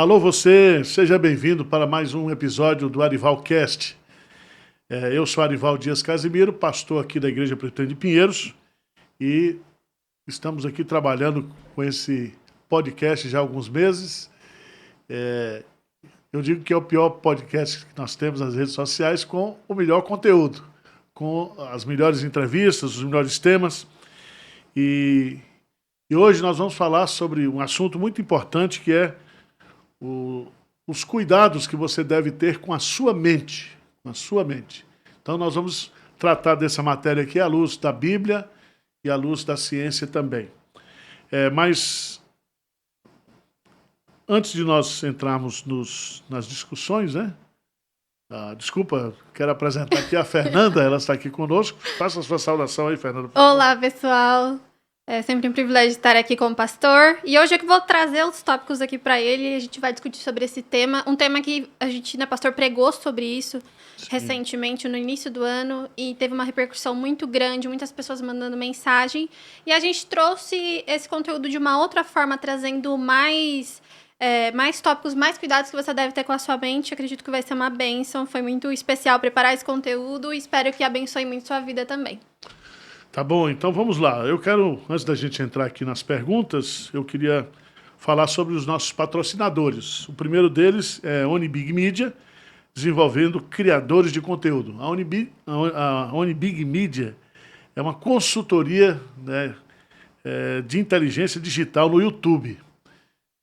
Alô você, seja bem-vindo para mais um episódio do Arivalcast. Eu sou Arival Dias Casimiro, pastor aqui da Igreja Presbiteriana de Pinheiros, e estamos aqui trabalhando com esse podcast já há alguns meses. Eu digo que é o pior podcast que nós temos nas redes sociais, com o melhor conteúdo, com as melhores entrevistas, os melhores temas. E hoje nós vamos falar sobre um assunto muito importante, que é os cuidados que você deve ter com a sua mente. Com a sua mente. Então nós vamos tratar dessa matéria aqui à luz da Bíblia e à luz da ciência também. Mas antes de nós entrarmos nas discussões, né? Desculpa, quero apresentar aqui a Fernanda, ela está aqui conosco. Faça a sua saudação aí, Fernanda. Olá, pessoal. É sempre um privilégio estar aqui com o pastor. E hoje eu vou trazer os tópicos aqui para ele e a gente vai discutir sobre esse tema. Um tema que a gente, pastor, pregou sobre isso recentemente, no início do ano, e teve uma repercussão muito grande, muitas pessoas mandando mensagem. E a gente trouxe esse conteúdo de uma outra forma, trazendo mais tópicos, mais cuidados que você deve ter com a sua mente. Acredito que vai ser uma bênção. Foi muito especial preparar esse conteúdo e espero que abençoe muito sua vida também. Tá bom, então vamos lá. Eu quero, antes da gente entrar aqui nas perguntas, eu queria falar sobre os nossos patrocinadores. O primeiro deles é a Onibig Media, desenvolvendo criadores de conteúdo. A Onibig Media é uma consultoria, né, de inteligência digital no YouTube.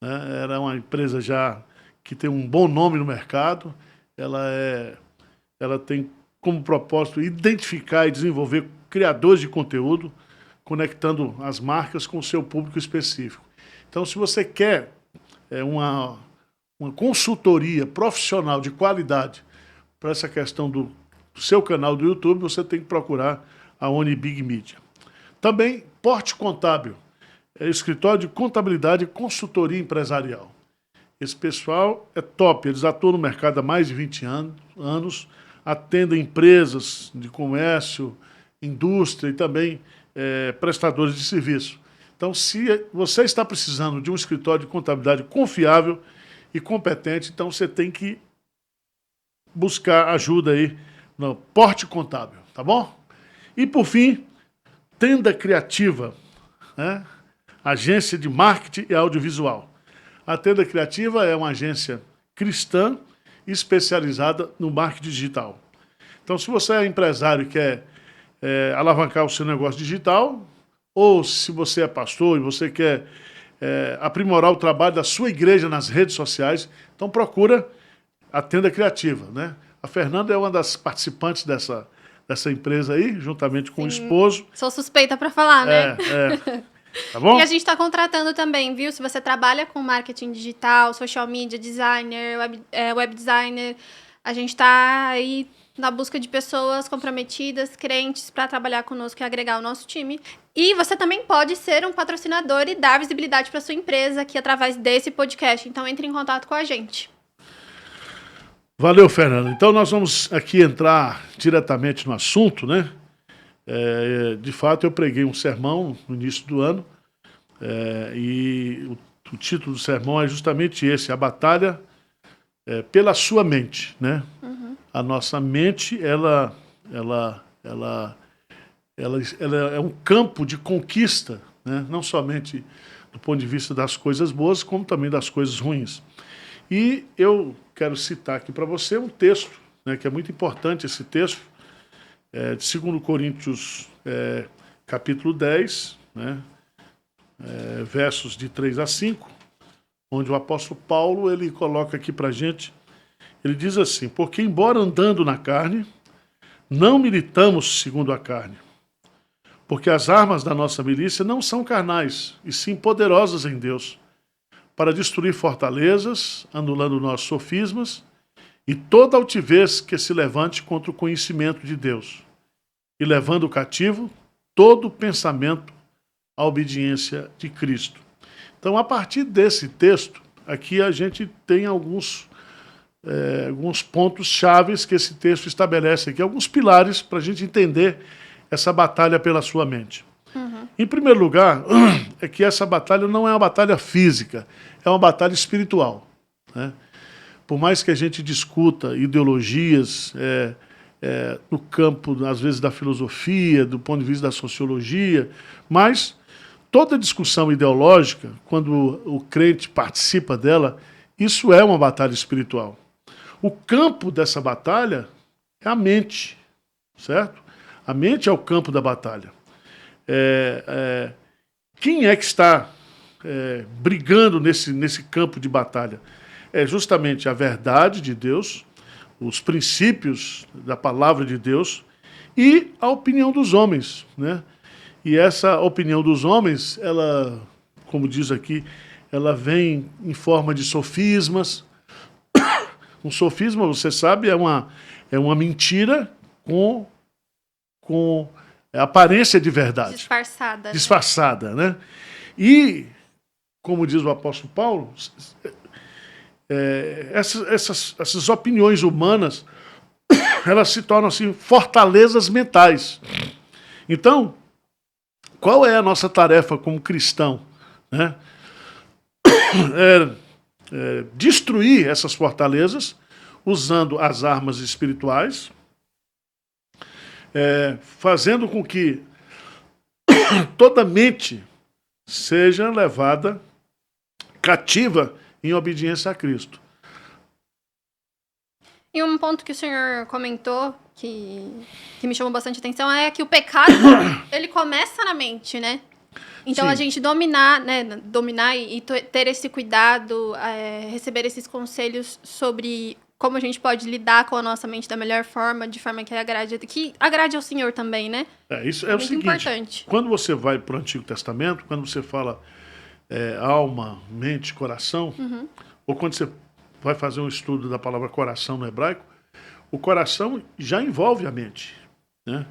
Era uma empresa já que tem um bom nome no mercado. Ela tem como propósito identificar e desenvolver criadores de conteúdo, conectando as marcas com o seu público específico. Então, se você quer uma consultoria profissional de qualidade para essa questão do seu canal do YouTube, você tem que procurar a Onibig Media. Também Porte Contábil, escritório de contabilidade e consultoria empresarial. Esse pessoal é top, eles atuam no mercado há mais de 20 anos, atendem empresas de comércio, indústria e também prestadores de serviço. Então, se você está precisando de um escritório de contabilidade confiável e competente, então você tem que buscar ajuda aí no Porte Contábil, tá bom? E, por fim, Tenda Criativa, né? Agência de marketing e audiovisual. A Tenda Criativa é uma agência cristã especializada no marketing digital. Então, se você é empresário e quer alavancar o seu negócio digital, ou se você é pastor e você quer aprimorar o trabalho da sua igreja nas redes sociais, então procura a Tenda Criativa, né? A Fernanda é uma das participantes dessa empresa aí, juntamente com o esposo. Sou suspeita para falar, né? Tá bom? E a gente está contratando também, viu? Se você trabalha com marketing digital, social media, designer, web designer, a gente está aí na busca de pessoas comprometidas, crentes, para trabalhar conosco e agregar o nosso time. E você também pode ser um patrocinador e dar visibilidade para sua empresa aqui através desse podcast. Então, entre em contato com a gente. Valeu, Fernando. Então, nós vamos aqui entrar diretamente no assunto, né? De fato, eu preguei um sermão no início do ano, e o título do sermão é justamente esse: a batalha pela sua mente, né? Uhum. A nossa mente, ela é um campo de conquista, né? Não somente do ponto de vista das coisas boas, como também das coisas ruins. E eu quero citar aqui para você um texto, né, que é muito importante, esse texto, de 2 Coríntios, capítulo 10, né, versos de 3 a 5, onde o apóstolo Paulo ele coloca aqui para a gente, ele diz assim: porque embora andando na carne, não militamos segundo a carne, porque as armas da nossa milícia não são carnais, e sim poderosas em Deus, para destruir fortalezas, anulando nossos sofismas, e toda altivez que se levante contra o conhecimento de Deus, e levando o cativo todo pensamento à obediência de Cristo. Então, a partir desse texto, aqui a gente tem alguns pontos chaves que esse texto estabelece aqui, alguns pilares para a gente entender essa batalha pela sua mente. Uhum. Em primeiro lugar, é que essa batalha não é uma batalha física, é uma batalha espiritual. né? Por mais que a gente discuta ideologias no campo, às vezes, da filosofia, do ponto de vista da sociologia, mas toda discussão ideológica, quando o crente participa dela, isso é uma batalha espiritual. O campo dessa batalha é a mente, certo? A mente é o campo da batalha. Quem é que está brigando nesse campo de batalha? É justamente a verdade de Deus, os princípios da palavra de Deus e a opinião dos homens, né? E essa opinião dos homens, ela, como diz aqui, ela vem em forma de sofismas. Um sofisma, você sabe, é uma mentira com aparência de verdade. Disfarçada. Disfarçada, né? E, como diz o apóstolo Paulo, essas opiniões humanas, elas se tornam assim, fortalezas mentais. Então, qual é a nossa tarefa como cristão? Né? Destruir essas fortalezas usando as armas espirituais, fazendo com que toda mente seja levada cativa em obediência a Cristo. E um ponto que o senhor comentou, que me chamou bastante atenção, é que o pecado, ele começa na mente, né? Então, Sim. a gente dominar e ter esse cuidado, receber esses conselhos sobre como a gente pode lidar com a nossa mente da melhor forma, de forma que agrade ao Senhor também, né? Isso é o muito seguinte, importante. Quando você vai para o Antigo Testamento, quando você fala alma, mente, coração, ou quando você vai fazer um estudo da palavra coração no hebraico, o coração já envolve a mente, né?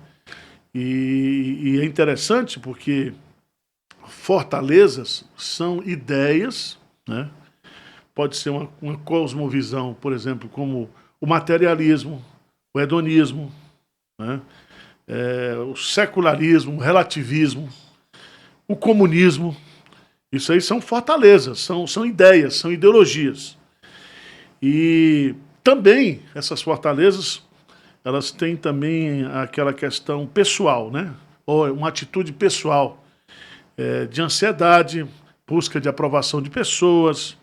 E é interessante porque fortalezas são ideias, né? Pode ser uma cosmovisão, por exemplo, como o materialismo, o hedonismo, né? O secularismo, o relativismo, o comunismo. Isso aí são fortalezas, são ideias, são ideologias. E também essas fortalezas, elas têm também aquela questão pessoal, né? Ou uma atitude pessoal, de ansiedade, busca de aprovação de pessoas,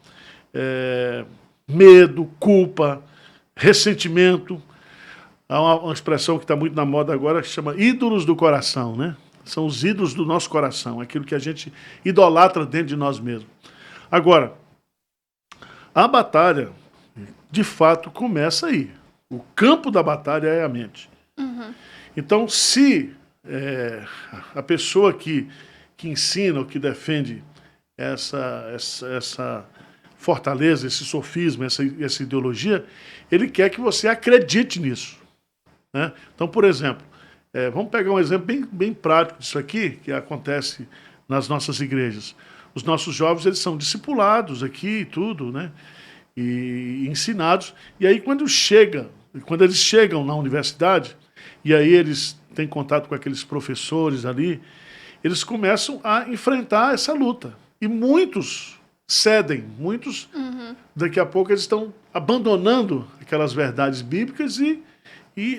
medo, culpa, ressentimento. Há uma expressão que está muito na moda agora que chama ídolos do coração, né? São os ídolos do nosso coração, aquilo que a gente idolatra dentro de nós mesmos. Agora, a batalha, de fato, começa aí. O campo da batalha é a mente. Então, se a pessoa que ensina ou que defende essa fortaleza, esse sofisma, essa ideologia, ele quer que você acredite nisso, né? Então, por exemplo, vamos pegar um exemplo bem prático disso aqui, que acontece nas nossas igrejas. Os nossos jovens, eles são discipulados aqui e tudo, né? E ensinados. E aí, quando eles chegam na universidade, e aí eles têm contato com aqueles professores ali, eles começam a enfrentar essa luta. E muitos cedem, muitos, daqui a pouco, eles estão abandonando aquelas verdades bíblicas e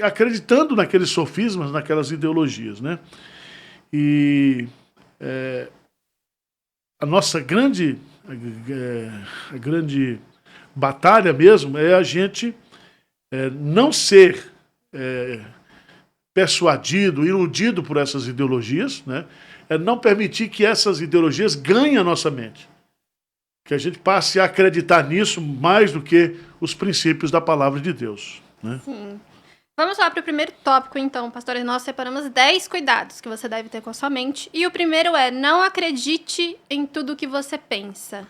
acreditando naqueles sofismas, naquelas ideologias, né? E a nossa grande batalha mesmo é a gente não ser persuadido, iludido por essas ideologias, né? É não permitir que essas ideologias ganhem a nossa mente. Que a gente passe a acreditar nisso mais do que os princípios da palavra de Deus, né? Sim. Vamos lá para o primeiro tópico, então, pastores. Nós separamos 10 cuidados que você deve ter com a sua mente. E o primeiro é: não acredite em tudo que você pensa.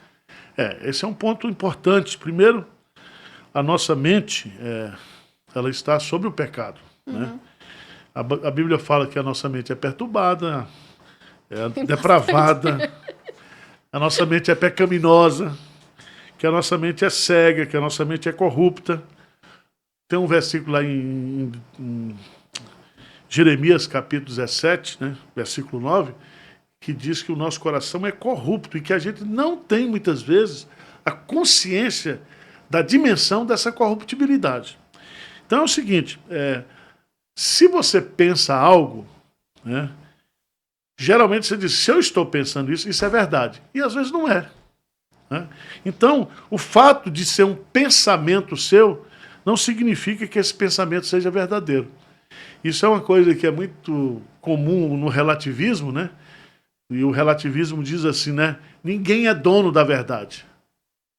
Esse é um ponto importante. Primeiro, a nossa mente, ela está sob o pecado, né? A Bíblia fala que a nossa mente é perturbada, depravada, a nossa mente é pecaminosa, que a nossa mente é cega, que a nossa mente é corrupta. Tem um versículo lá em Jeremias, capítulo 17, né, versículo 9, que diz que o nosso coração é corrupto e que a gente não tem, muitas vezes, a consciência da dimensão dessa corruptibilidade. Então é o seguinte, se você pensa algo, né, geralmente você diz, se eu estou pensando isso, isso é verdade. E às vezes não é. Né? Então, o fato de ser um pensamento seu não significa que esse pensamento seja verdadeiro. Isso é uma coisa que é muito comum no relativismo, né? E o relativismo diz assim, né? Ninguém é dono da verdade.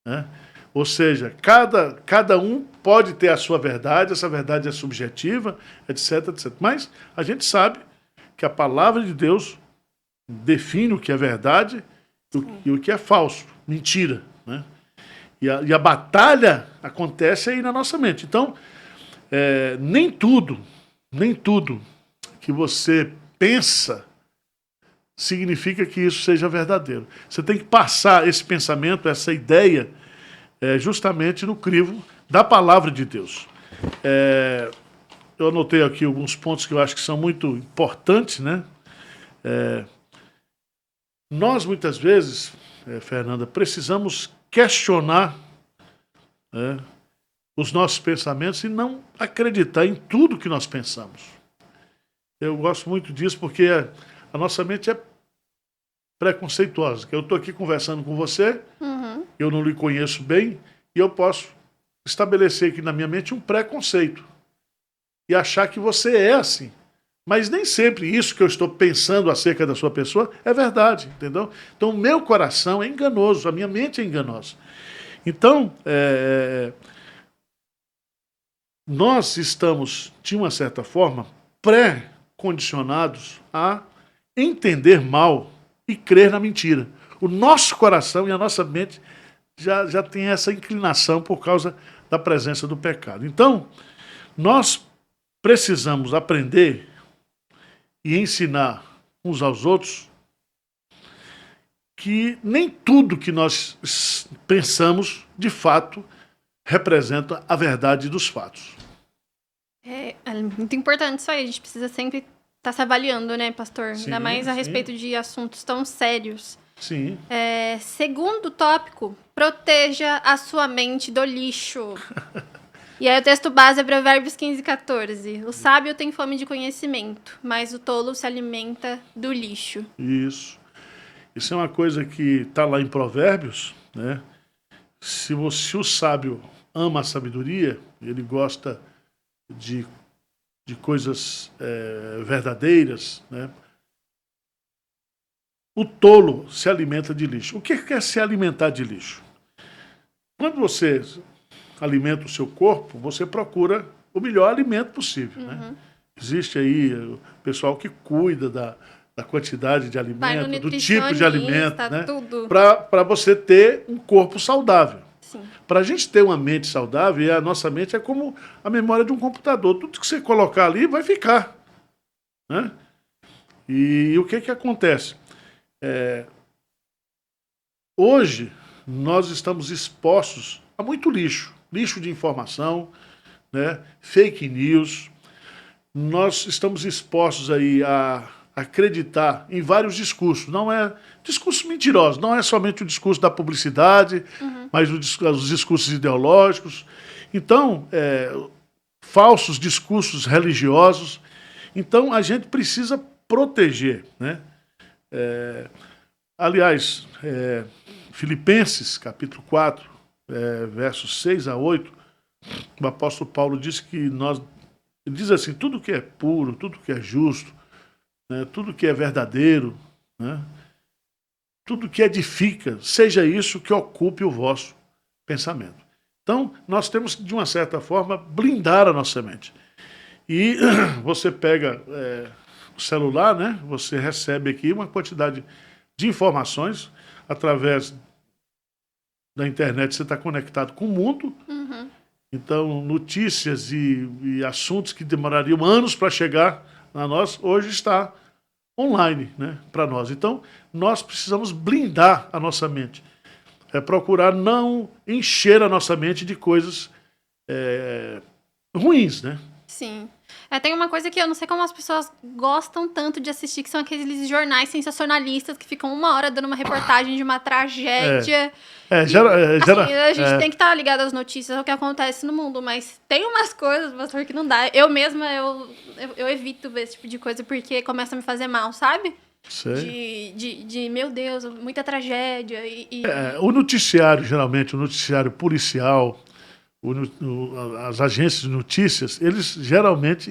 Né? Ou seja, cada um pode ter a sua verdade, essa verdade é subjetiva, etc, etc. Mas a gente sabe que a palavra de Deus define o que é verdade e o que é falso, mentira. Né? E a batalha acontece aí na nossa mente. Então, nem tudo que você pensa significa que isso seja verdadeiro. Você tem que passar esse pensamento, essa ideia, justamente no crivo da palavra de Deus. Eu anotei aqui alguns pontos que eu acho que são muito importantes, né? Nós, muitas vezes, Fernanda, precisamos questionar os nossos pensamentos e não acreditar em tudo que nós pensamos. Eu gosto muito disso porque a nossa mente é preconceituosa. Eu estou aqui conversando com você, eu não lhe conheço bem, e eu posso estabelecer aqui na minha mente um preconceito e achar que você é assim. Mas nem sempre isso que eu estou pensando acerca da sua pessoa é verdade, entendeu? Então, o meu coração é enganoso, a minha mente é enganosa. Então, nós estamos, de uma certa forma, pré-condicionados a entender mal e crer na mentira. O nosso coração e a nossa mente já tem essa inclinação por causa da presença do pecado. Então, nós precisamos aprender e ensinar uns aos outros que nem tudo que nós pensamos, de fato, representa a verdade dos fatos. É muito importante isso aí. A gente precisa sempre estar se avaliando, né, pastor? Sim, Ainda mais a sim. respeito de assuntos tão sérios. Sim. Segundo tópico, proteja a sua mente do lixo. E aí o texto base é Provérbios 15:14. O sábio tem fome de conhecimento, mas o tolo se alimenta do lixo. Isso. Isso é uma coisa que está lá em Provérbios, né? Se o sábio ama a sabedoria, ele gosta de coisas verdadeiras, né? O tolo se alimenta de lixo. O que é se alimentar de lixo? Quando você alimenta o seu corpo, você procura o melhor alimento possível, né? Existe aí o pessoal que cuida da quantidade de alimento, do tipo de alimento, né? Para você ter um corpo saudável. Para a gente ter uma mente saudável, a nossa mente é como a memória de um computador. Tudo que você colocar ali vai ficar. Né? E o que acontece? Hoje, nós estamos expostos a muito lixo. Lixo de informação, né? Fake news. Nós estamos expostos aí a acreditar em vários discursos. Não é discursos mentirosos, não é somente o discurso da publicidade, mas os discursos ideológicos. Então, falsos discursos religiosos. Então, a gente precisa proteger. Né? Aliás, Filipenses, capítulo 4, versos 6 a 8, o apóstolo Paulo diz que ele diz assim, tudo que é puro, tudo que é justo, né, tudo que é verdadeiro, né, tudo que edifica, seja isso que ocupe o vosso pensamento. Então, nós temos que, de uma certa forma, blindar a nossa mente. E você pega o celular, né, você recebe aqui uma quantidade de informações através da internet, você está conectado com o mundo. Então, notícias e assuntos que demorariam anos para chegar a nós, hoje está online, né, para nós. Então, nós precisamos blindar a nossa mente. Procurar não encher a nossa mente de coisas ruins, né? Sim. Tem uma coisa que eu não sei como as pessoas gostam tanto de assistir, que são aqueles jornais sensacionalistas que ficam 1 hora dando uma reportagem de uma tragédia. A gente tem que estar ligado às notícias, ao que acontece no mundo, mas tem umas coisas, pastor, que não dá. Eu mesma, eu evito ver esse tipo de coisa, porque começa a me fazer mal, sabe? Meu Deus, muita tragédia. O noticiário, geralmente, o noticiário policial, as agências de notícias, geralmente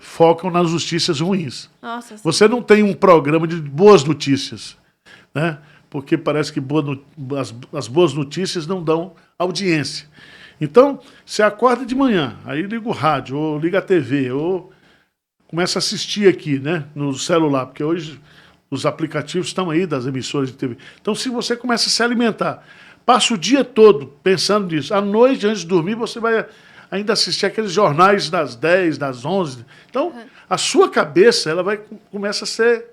focam nas notícias ruins. Nossa, você não tem um programa de boas notícias, né? Porque parece que as boas notícias não dão audiência. Então, você acorda de manhã, aí liga o rádio, ou liga a TV, ou começa a assistir aqui, né, no celular, porque hoje os aplicativos estão aí das emissoras de TV. Então, se você começa a se alimentar, passa o dia todo pensando nisso, à noite, antes de dormir, você vai ainda assistir aqueles jornais das 10, das 11. Então, a sua cabeça começa a ser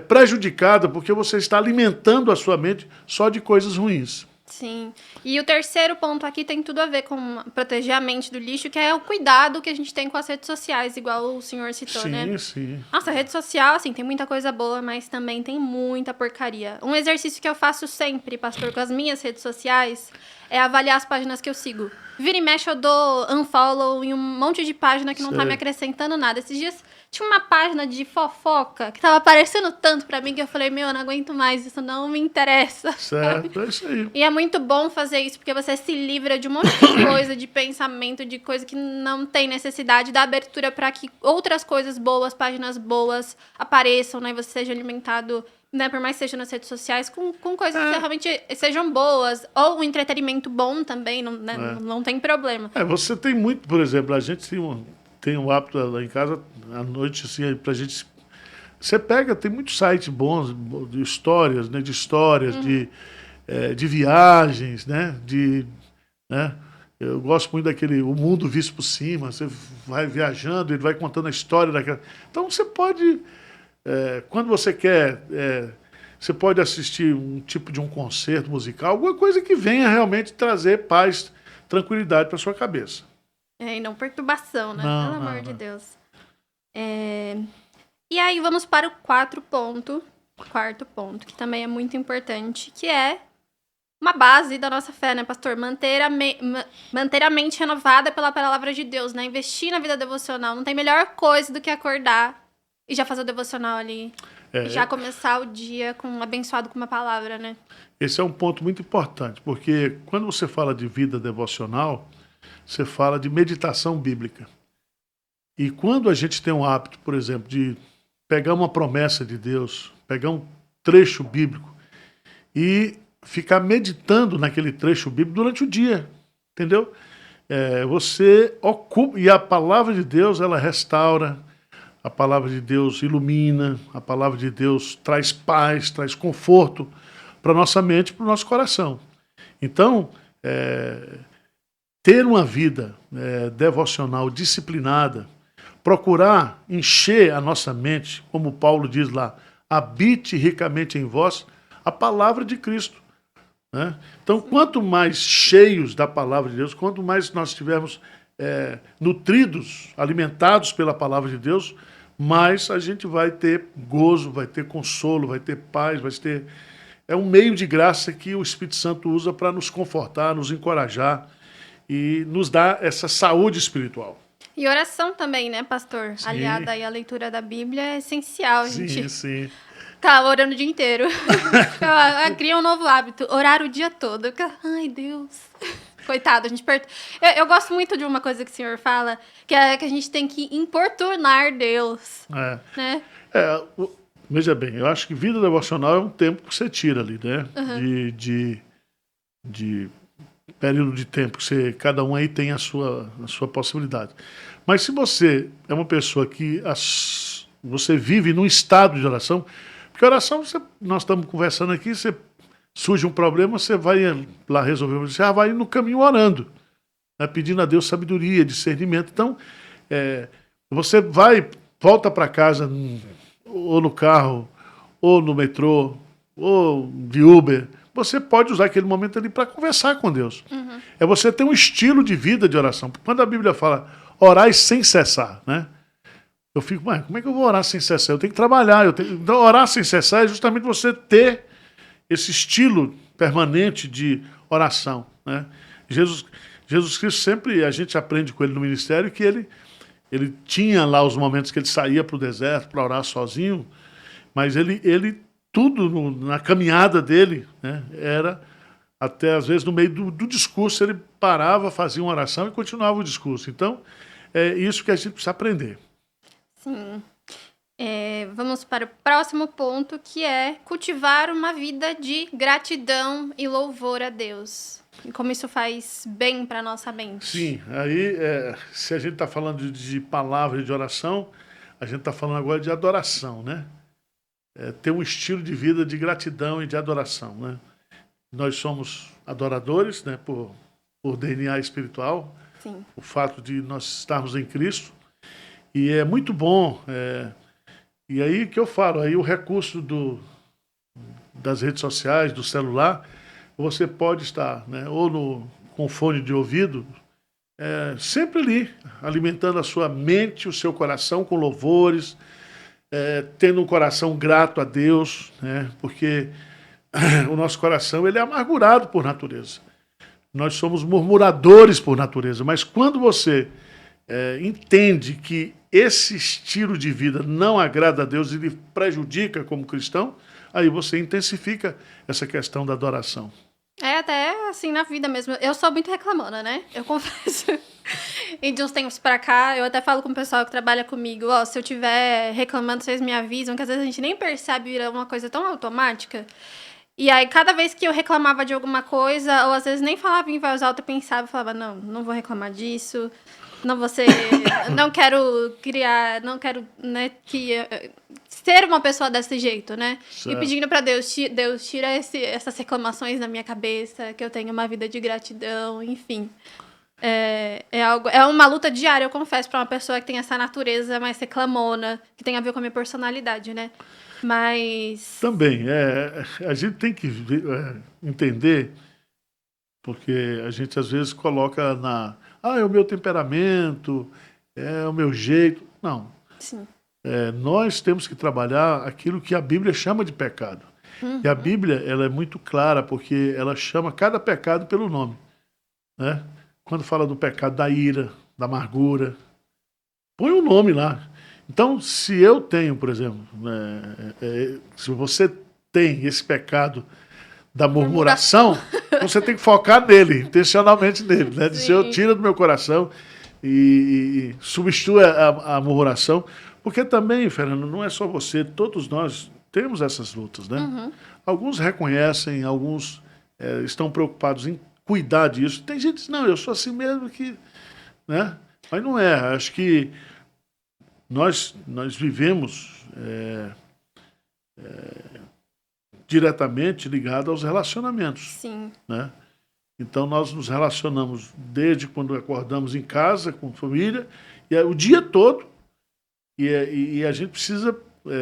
prejudicada, porque você está alimentando a sua mente só de coisas ruins. Sim. E o terceiro ponto aqui tem tudo a ver com proteger a mente do lixo, que é o cuidado que a gente tem com as redes sociais, igual o senhor citou, né? Sim, sim. Nossa, a rede social, assim, tem muita coisa boa, mas também tem muita porcaria. Um exercício que eu faço sempre, pastor, com as minhas redes sociais, é avaliar as páginas que eu sigo. Vira e mexe, eu dou unfollow em um monte de página que não tá me acrescentando nada. Esses dias tinha uma página de fofoca que tava aparecendo tanto pra mim que eu falei, eu não aguento mais, isso não me interessa. Certo, é isso aí. E é muito bom fazer isso, porque você se livra de um monte de coisa, de pensamento, de coisa que não tem necessidade, dá abertura para que outras coisas boas, páginas boas apareçam, né? E você seja alimentado, né? Por mais que seja nas redes sociais, com coisas que realmente sejam boas. Ou um entretenimento bom também, não tem problema. Você tem muito, por exemplo, a gente tem um hábito lá em casa, à noite, assim, pra gente... Você pega, tem muitos sites bons de histórias, né? De histórias, de viagens, né? Eu gosto muito daquele O Mundo Visto por Cima. Você vai viajando, ele vai contando a história daquela... Então você pode, quando você quer, você pode assistir um tipo de um concerto musical, alguma coisa que venha realmente trazer paz, tranquilidade para sua cabeça. E não perturbação, né? Pelo amor de Deus. E aí vamos para o quarto ponto, que também é muito importante, que é uma base da nossa fé, né, pastor? Manter a mente renovada pela palavra de Deus, né? Investir na vida devocional. Não tem melhor coisa do que acordar e já fazer o devocional ali. E já começar o dia abençoado com uma palavra, né? Esse é um ponto muito importante, porque quando você fala de vida devocional, você fala de meditação bíblica. E quando a gente tem um hábito, por exemplo, de pegar uma promessa de Deus, pegar um trecho bíblico e ficar meditando naquele trecho bíblico durante o dia, entendeu? Você ocupa, e a palavra de Deus, ela restaura, a palavra de Deus ilumina, a palavra de Deus traz paz, traz conforto para a nossa mente, para o nosso coração. Então, ter uma vida devocional disciplinada, procurar encher a nossa mente, como Paulo diz lá, habite ricamente em vós a palavra de Cristo. Né? Então, quanto mais cheios da palavra de Deus, quanto mais nós estivermos nutridos, alimentados pela palavra de Deus, mais a gente vai ter gozo, vai ter consolo, vai ter paz, vai ter... É um meio de graça que o Espírito Santo usa para nos confortar, nos encorajar e nos dar essa saúde espiritual. E oração também, né, pastor? Sim. Aliada aí à leitura da Bíblia é essencial, gente. Sim. Tá orando o dia inteiro. Cria um novo hábito, orar o dia todo. Ai, Deus. Coitado, a gente... Eu gosto muito de uma coisa que o senhor fala, que é que a gente tem que importunar Deus. Né? Veja bem, eu acho que vida devocional é um tempo que você tira ali, né? De período de tempo que cada um aí tem a sua possibilidade. Mas se você é uma pessoa que você vive num estado de oração, porque oração, nós estamos conversando aqui, surge um problema, você vai lá resolver, você vai no caminho orando, né, pedindo a Deus sabedoria, discernimento. Então, você volta para casa, ou no carro, ou no metrô, ou de Uber, você pode usar aquele momento ali para conversar com Deus. É você ter um estilo de vida de oração. Quando a Bíblia fala, orar sem cessar, né? Eu fico, mas como é que eu vou orar sem cessar? Eu tenho que trabalhar. Então, orar sem cessar é justamente você ter esse estilo permanente de oração, né? Jesus Cristo sempre, a gente aprende com ele no ministério que ele tinha lá os momentos que ele saía para o deserto para orar sozinho, mas ele tudo na caminhada dele, né, era até às vezes no meio do discurso ele parava, fazia uma oração e continuava o discurso. Então, é isso que a gente precisa aprender. Sim. Vamos para o próximo ponto, que é cultivar uma vida de gratidão e louvor a Deus. E como isso faz bem para a nossa mente. Sim, aí se a gente está falando de palavra e de oração, a gente está falando agora de adoração, né? Ter um estilo de vida de gratidão e de adoração, né? Nós somos adoradores, né, por DNA espiritual, Sim. o fato de nós estarmos em Cristo, e é muito bom, e aí que eu falo, aí o recurso das redes sociais, do celular, você pode estar, né, ou com fone de ouvido, sempre ali, alimentando a sua mente, o seu coração com louvores, tendo um coração grato a Deus, né, porque o nosso coração ele é amargurado por natureza. Nós somos murmuradores por natureza, mas quando você entende que esse estilo de vida não agrada a Deus e lhe prejudica como cristão, aí você intensifica essa questão da adoração. Até assim na vida mesmo. Eu sou muito reclamona, né? Eu confesso. E de uns tempos pra cá, eu até falo com o pessoal que trabalha comigo, se eu estiver reclamando, vocês me avisam, que às vezes a gente nem percebe, vira uma coisa tão automática. E aí, cada vez que eu reclamava de alguma coisa, ou às vezes nem falava em voz alta, eu pensava e falava, não vou reclamar disso, não quero criar, não quero, né, ser uma pessoa desse jeito, né? Certo. E pedindo pra Deus tira essas reclamações da minha cabeça, que eu tenha uma vida de gratidão, enfim. É uma luta diária, eu confesso, pra uma pessoa que tem essa natureza mais reclamona, que tem a ver com a minha personalidade, né? Mas... Também, a gente tem que entender, porque a gente às vezes coloca é o meu temperamento, é o meu jeito. Não. Sim. Nós temos que trabalhar aquilo que a Bíblia chama de pecado. Uhum. E a Bíblia ela é muito clara, porque ela chama cada pecado pelo nome, né? Quando fala do pecado da ira, da amargura, põe um nome lá. Então, se eu tenho, por exemplo, se você tem esse pecado da murmuração, você tem que focar nele, intencionalmente nele, né? Dizer, eu tiro do meu coração e substitui a murmuração, porque também, Fernando, não é só você, todos nós temos essas lutas, né? Uhum. Alguns reconhecem, alguns estão preocupados em cuidar disso. Tem gente que diz, não, eu sou assim mesmo que... né? Mas não é, acho que nós vivemos diretamente ligado aos relacionamentos. Sim. Né? Então, nós nos relacionamos desde quando acordamos em casa, com família, e o dia todo, e a gente precisa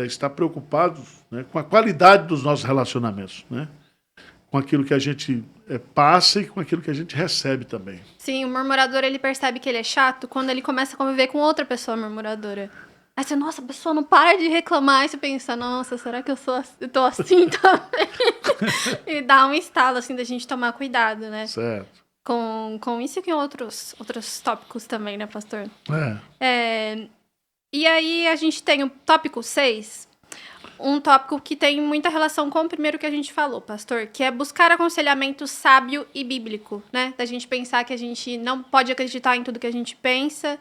estar preocupado, né, com a qualidade dos nossos relacionamentos, né? Com aquilo que a gente passa e com aquilo que a gente recebe também. Sim, o murmurador, ele percebe que ele é chato quando ele começa a conviver com outra pessoa murmuradora. Aí você, nossa, a pessoa não para de reclamar, e você pensa, nossa, será que eu tô assim também? E dá um estalo, assim, da gente tomar cuidado, né? Certo. Com isso e com outros tópicos também, né, pastor? E aí a gente tem o tópico 6, um tópico que tem muita relação com o primeiro que a gente falou, pastor, que é buscar aconselhamento sábio e bíblico, né? Da gente pensar que a gente não pode acreditar em tudo que a gente pensa,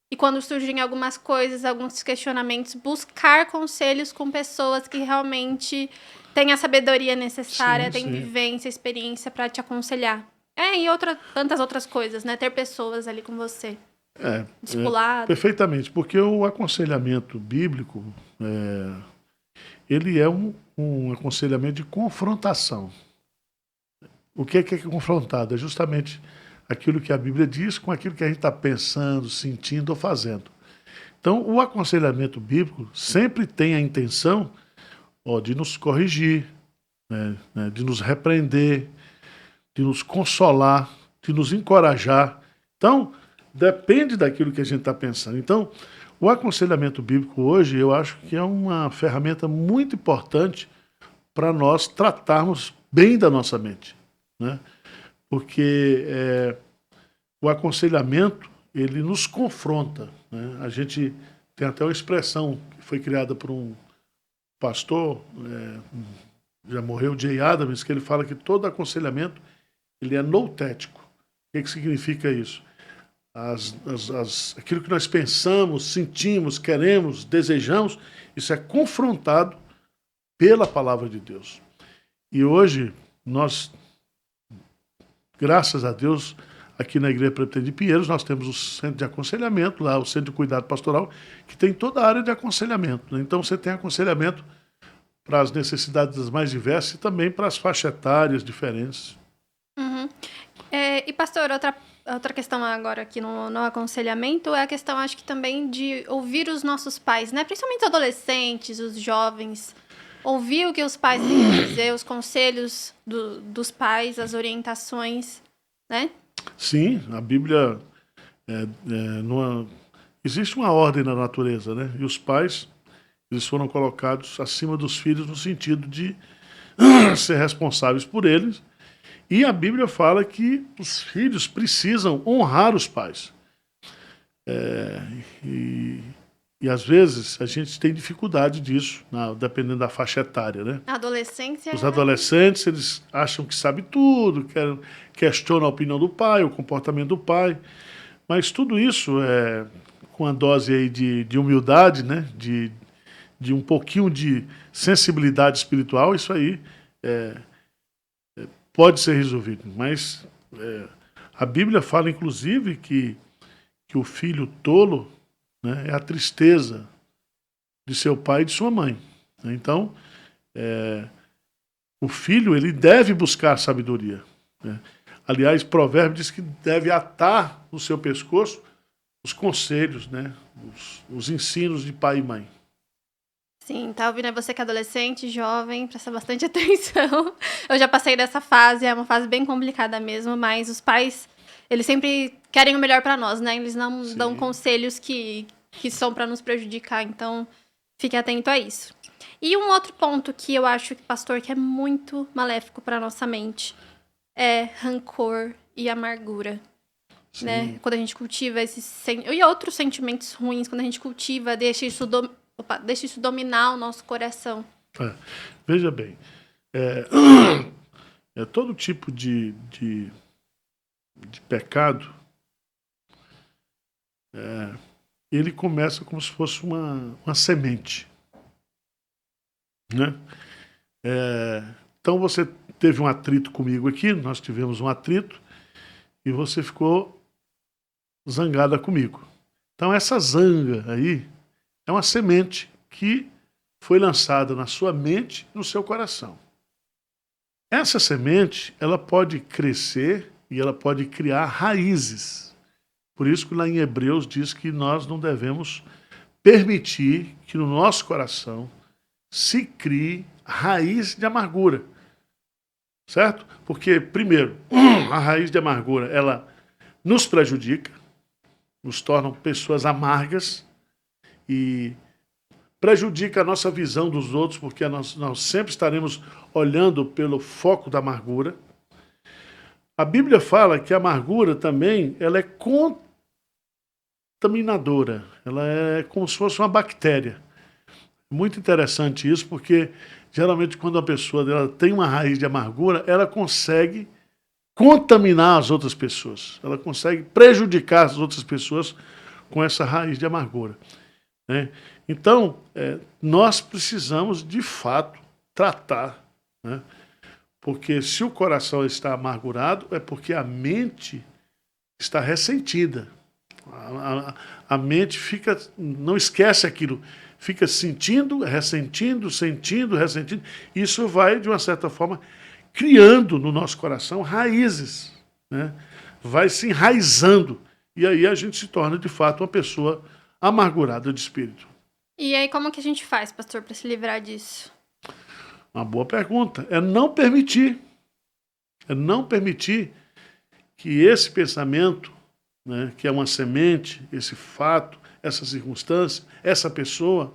e quando surgem algumas coisas, alguns questionamentos, buscar conselhos com pessoas que realmente têm a sabedoria necessária, têm vivência, experiência para te aconselhar. E tantas outras coisas, né? Ter pessoas ali com você. Discipulado. Perfeitamente, porque o aconselhamento bíblico, ele é um aconselhamento de confrontação. O que é confrontado? É justamente aquilo que a Bíblia diz com aquilo que a gente está pensando, sentindo ou fazendo. Então, o aconselhamento bíblico sempre tem a intenção de nos corrigir, né, de nos repreender, de nos consolar, de nos encorajar. Então, depende daquilo que a gente está pensando. Então, o aconselhamento bíblico hoje, eu acho que é uma ferramenta muito importante para nós tratarmos bem da nossa mente, né? Porque o aconselhamento, ele nos confronta, né? A gente tem até uma expressão que foi criada por um pastor, já morreu, Jay Adams, que ele fala que todo aconselhamento ele é noutético. O que significa isso? Aquilo que nós pensamos, sentimos, queremos, desejamos, isso é confrontado pela palavra de Deus. E hoje, nós, graças a Deus, aqui na Igreja Presbiteriana de Pinheiros, nós temos o centro de aconselhamento, lá o centro de cuidado pastoral, que tem toda a área de aconselhamento, né? Então você tem aconselhamento para as necessidades mais diversas e também para as faixas etárias diferentes. Uhum. E pastor, outra questão agora aqui no aconselhamento é a questão, acho que também de ouvir os nossos pais, né? Principalmente os adolescentes, os jovens. Ouvir o que os pais têm a dizer, os conselhos dos pais, as orientações, né? Sim, a Bíblia existe uma ordem na natureza, né? E os pais, eles foram colocados acima dos filhos no sentido de ser responsáveis por eles. E a Bíblia fala que os filhos precisam honrar os pais. E às vezes a gente tem dificuldade disso, dependendo da faixa etária, né? A adolescência. Os adolescentes, eles acham que sabem tudo, questionam a opinião do pai, o comportamento do pai. Mas tudo isso, com a dose aí de humildade, né? De um pouquinho de sensibilidade espiritual, isso aí pode ser resolvido. Mas a Bíblia fala, inclusive, que o filho tolo, né, é a tristeza de seu pai e de sua mãe. Então, o filho, ele deve buscar sabedoria, né? Aliás, Provérbio diz que deve atar no seu pescoço os conselhos, né, os ensinos de pai e mãe. Sim, tá ouvindo? Você que é adolescente, jovem, presta bastante atenção. Eu já passei dessa fase, é uma fase bem complicada mesmo, mas os pais, eles sempre querem o melhor para nós, né? Eles não Sim. dão conselhos que são para nos prejudicar, então fique atento a isso. E um outro ponto que eu acho, pastor, que é muito maléfico para nossa mente, é rancor e amargura. Né? Quando a gente cultiva e outros sentimentos ruins, quando a gente cultiva, deixa isso dominar o nosso coração. Veja bem, todo tipo de pecado, ele começa como se fosse uma semente, né? Então você teve um atrito comigo aqui, nós tivemos um atrito, e você ficou zangada comigo. Então essa zanga aí é uma semente que foi lançada na sua mente e no seu coração. Essa semente, ela pode crescer e ela pode criar raízes. Por isso que lá em Hebreus diz que nós não devemos permitir que no nosso coração se crie raiz de amargura. Certo? Porque, primeiro, a raiz de amargura, ela nos prejudica, nos torna pessoas amargas e prejudica a nossa visão dos outros, porque nós sempre estaremos olhando pelo foco da amargura. A Bíblia fala que a amargura também ela é contaminadora, ela é como se fosse uma bactéria. Muito interessante isso, porque geralmente quando a pessoa ela tem uma raiz de amargura, ela consegue contaminar as outras pessoas, ela consegue prejudicar as outras pessoas com essa raiz de amargura, né? Então, nós precisamos, de fato, tratar, né? Porque se o coração está amargurado, é porque a mente está ressentida. A mente não esquece aquilo, fica sentindo, ressentindo. Isso vai, de uma certa forma, criando no nosso coração raízes, né? Vai se enraizando. E aí a gente se torna, de fato, uma pessoa amargurada de espírito. E aí, como que a gente faz, pastor, para se livrar disso? Uma boa pergunta. É não permitir. É não permitir que esse pensamento, né, que é uma semente, esse fato, essa circunstância, essa pessoa,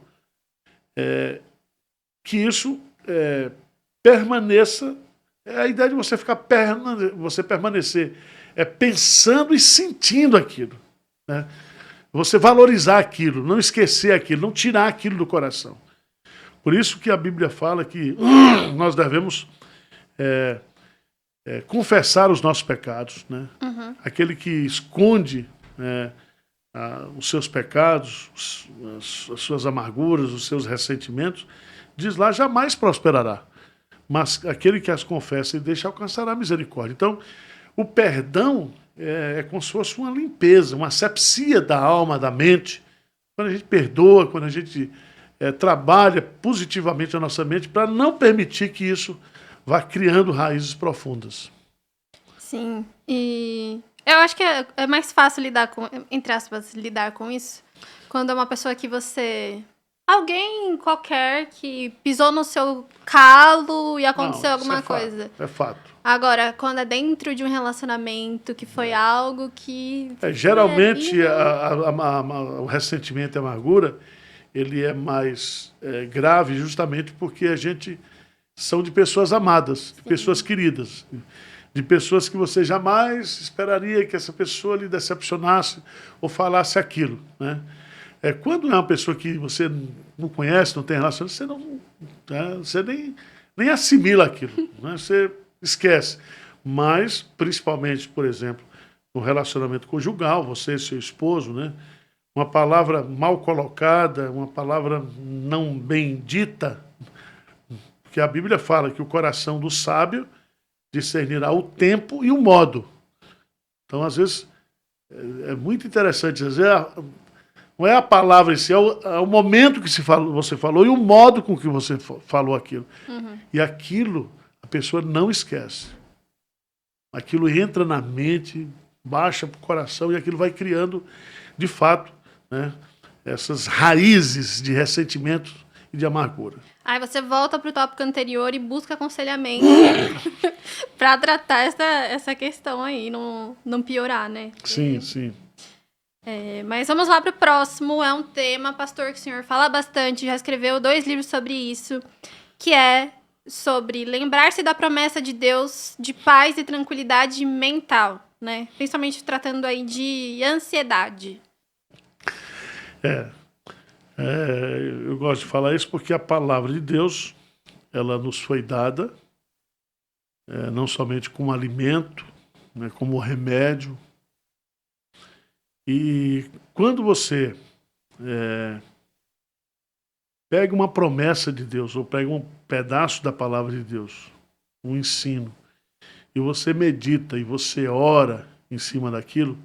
que isso permaneça. A ideia de você você permanecer pensando e sentindo aquilo, né? Você valorizar aquilo, não esquecer aquilo, não tirar aquilo do coração. Por isso que a Bíblia fala que nós devemos confessar os nossos pecados, né? Uhum. Aquele que esconde os seus pecados, as suas amarguras, os seus ressentimentos, diz lá, jamais prosperará. Mas aquele que as confessa e deixa alcançará a misericórdia. Então, o perdão é como se fosse uma limpeza, uma asepsia da alma, da mente. Quando a gente perdoa, quando a gente trabalha positivamente a nossa mente para não permitir que isso vá criando raízes profundas. Sim, e eu acho que é mais fácil lidar com, entre aspas, lidar com isso, quando é uma pessoa que você... Alguém qualquer que pisou no seu calo e aconteceu alguma coisa. É fato. Agora, quando é dentro de um relacionamento, que foi algo que... Geralmente, o ressentimento e a amargura, ele é mais grave justamente porque a gente são de pessoas amadas, de pessoas queridas, de pessoas que você jamais esperaria que essa pessoa lhe decepcionasse ou falasse aquilo, né? Quando é uma pessoa que você não conhece, não tem relação, você você nem assimila aquilo, né? Você esquece. Mas, principalmente, por exemplo, no relacionamento conjugal, você e seu esposo, né? Uma palavra mal colocada, uma palavra não bem dita, porque a Bíblia fala que o coração do sábio discernirá o tempo e o modo. Então, às vezes, é muito interessante. Às vezes, não é a palavra em si, é o momento que você falou e o modo com que você falou aquilo. Uhum. E aquilo, a pessoa não esquece. Aquilo entra na mente, baixa para o coração e aquilo vai criando, de fato, né, essas raízes de ressentimento e de amargura. Aí você volta pro tópico anterior e busca aconselhamento para tratar essa questão aí, não piorar, né? Sim, sim. Mas vamos lá pro próximo. É um tema, pastor, que o senhor fala bastante, já escreveu 2 livros sobre isso, que é sobre lembrar-se da promessa de Deus de paz e tranquilidade mental, né? Principalmente tratando aí de ansiedade. Eu gosto de falar isso porque a palavra de Deus, ela nos foi dada, não somente como alimento, né, como remédio. E quando você pega uma promessa de Deus, ou pega um pedaço da palavra de Deus, um ensino, e você medita e você ora em cima daquilo,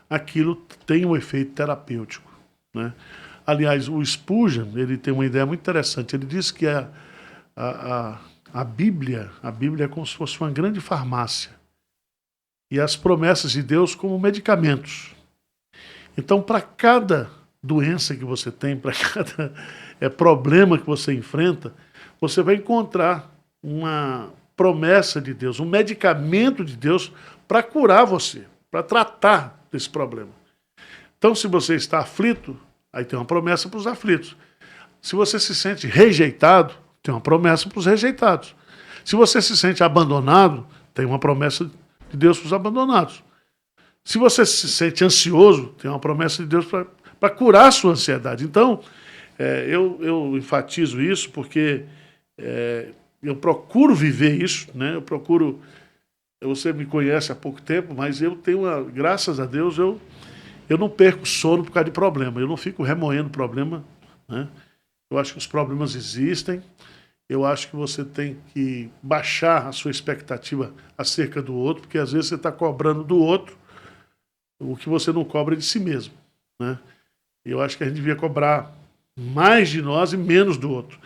aquilo tem um efeito terapêutico, né? Aliás, o Spurgeon, ele tem uma ideia muito interessante. Ele diz que a Bíblia é como se fosse uma grande farmácia. E as promessas de Deus como medicamentos. Então, para cada doença que você tem, para cada problema que você enfrenta, você vai encontrar uma promessa de Deus, um medicamento de Deus para curar você, para tratar desse problema. Então, se você está aflito, aí tem uma promessa para os aflitos. Se você se sente rejeitado, tem uma promessa para os rejeitados. Se você se sente abandonado, tem uma promessa de Deus para os abandonados. Se você se sente ansioso, tem uma promessa de Deus para curar a sua ansiedade. Então, eu enfatizo isso porque eu procuro viver isso, né? Você me conhece há pouco tempo, mas eu tenho, graças a Deus, eu não perco sono por causa de problema. Eu não fico remoendo problema, né? Eu acho que os problemas existem. Eu acho que você tem que baixar a sua expectativa acerca do outro, porque às vezes você está cobrando do outro o que você não cobra de si mesmo, né? Eu acho que a gente devia cobrar mais de nós e menos do outro.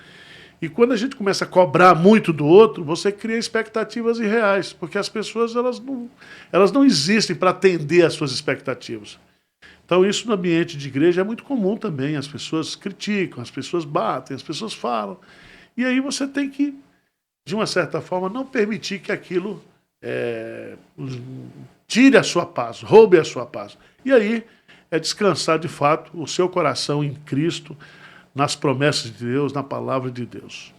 E quando a gente começa a cobrar muito do outro, você cria expectativas irreais, porque as pessoas elas não existem para atender às suas expectativas. Então isso no ambiente de igreja é muito comum também. As pessoas criticam, as pessoas batem, as pessoas falam. E aí você tem que, de uma certa forma, não permitir que aquilo tire a sua paz, roube a sua paz. E aí é descansar de fato o seu coração em Cristo, nas promessas de Deus, na palavra de Deus.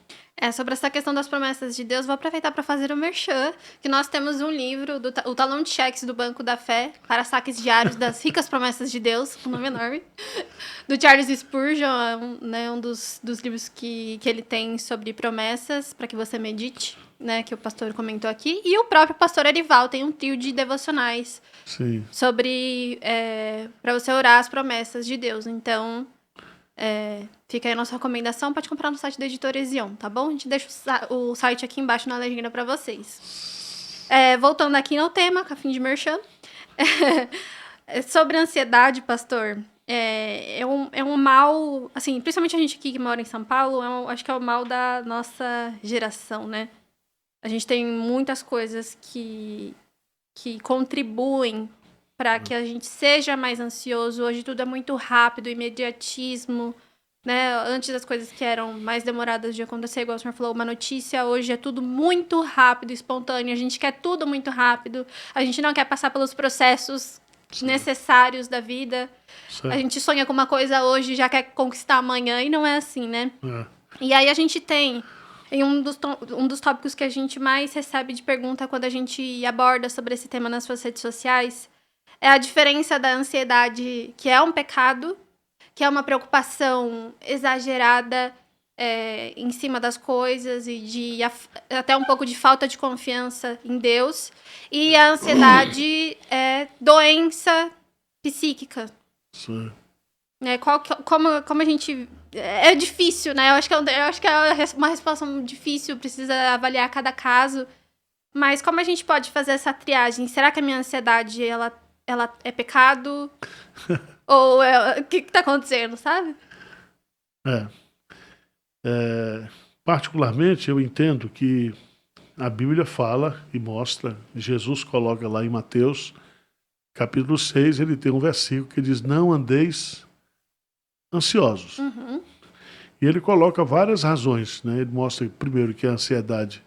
Sobre essa questão das promessas de Deus, vou aproveitar para fazer o merchan, que nós temos um livro, o Talão de Cheques do Banco da Fé, para saques diários das ricas promessas de Deus, um nome enorme, do Charles Spurgeon, né, um dos livros que ele tem sobre promessas, para que você medite, né, que o pastor comentou aqui, e o próprio pastor Arival tem um trio de devocionais Sim. sobre, para você orar as promessas de Deus. Então, fica aí a nossa recomendação, pode comprar no site da Editora Ezion, tá bom? A gente deixa o site aqui embaixo na legenda para vocês. Voltando aqui no tema, com a fim de merchan, sobre ansiedade, pastor, é um mal, assim, principalmente a gente aqui que mora em São Paulo, acho que é o mal da nossa geração, né? A gente tem muitas coisas que contribuem para que a gente seja mais ansioso. Hoje tudo é muito rápido, imediatismo, né? Antes as coisas que eram mais demoradas de acontecer, igual o senhor falou, uma notícia, hoje é tudo muito rápido, espontâneo. A gente quer tudo muito rápido. A gente não quer passar pelos processos necessários da vida. Certo. A gente sonha com uma coisa hoje e já quer conquistar amanhã, e não é assim, né? E aí a gente tem... E um dos tópicos que a gente mais recebe de pergunta quando a gente aborda sobre esse tema nas suas redes sociais é a diferença da ansiedade, que é um pecado, que é uma preocupação exagerada em cima das coisas e até um pouco de falta de confiança em Deus. E a ansiedade é doença psíquica. Sim. Como a gente... É difícil, né? Eu acho que é uma resposta difícil, precisa avaliar cada caso. Mas como a gente pode fazer essa triagem? Será que a minha ansiedade, ela é pecado? Ou o que está acontecendo, sabe? Particularmente, eu entendo que a Bíblia fala e mostra, Jesus coloca lá em Mateus, capítulo 6, ele tem um versículo que diz, não andeis ansiosos. E ele coloca várias razões, né? Ele mostra, primeiro, que a ansiedade